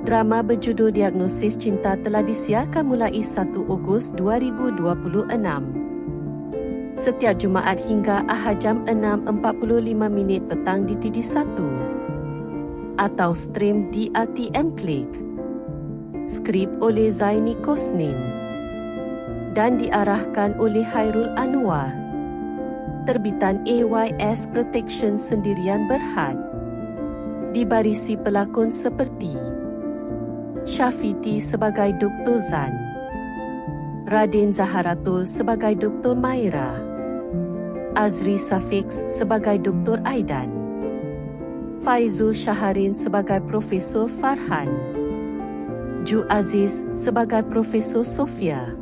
Drama berjudul Diagnosis Cinta telah disiarkan mulai 1 Ogos 2026. Setiap Jumaat hingga Ahad jam 6.45 petang di TD1 atau stream di ATM Klik. Skrip oleh Zaini Kosnin dan diarahkan oleh Hairul Anwar. Terbitan AYS Protection Sendirian Berhad. Dibarisi pelakon seperti Syafiti sebagai Dr. Zan, Raden Zaharatul sebagai Dr. Maira, Azri Safiq sebagai Dr. Aidan, Faizul Syaharin sebagai Profesor Farhan, Ju Aziz sebagai Profesor Sofia.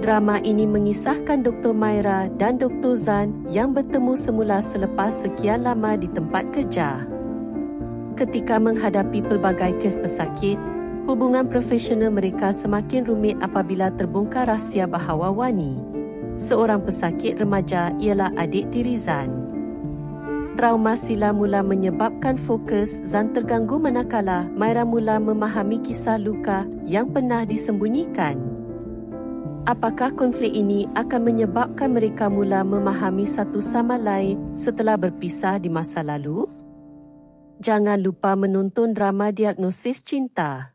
Drama ini mengisahkan Dr. Maira dan Dr. Zan yang bertemu semula selepas sekian lama di tempat kerja. Ketika menghadapi pelbagai kes pesakit, hubungan profesional mereka semakin rumit apabila terbongkar rahsia bahawa Wani, seorang pesakit remaja, ialah adik tiri Zan. Trauma silam mula menyebabkan fokus Zan terganggu manakala Maira mula memahami kisah luka yang pernah disembunyikan. Apakah konflik ini akan menyebabkan mereka mula memahami satu sama lain setelah berpisah di masa lalu? Jangan lupa menonton drama Diagnosis Cinta.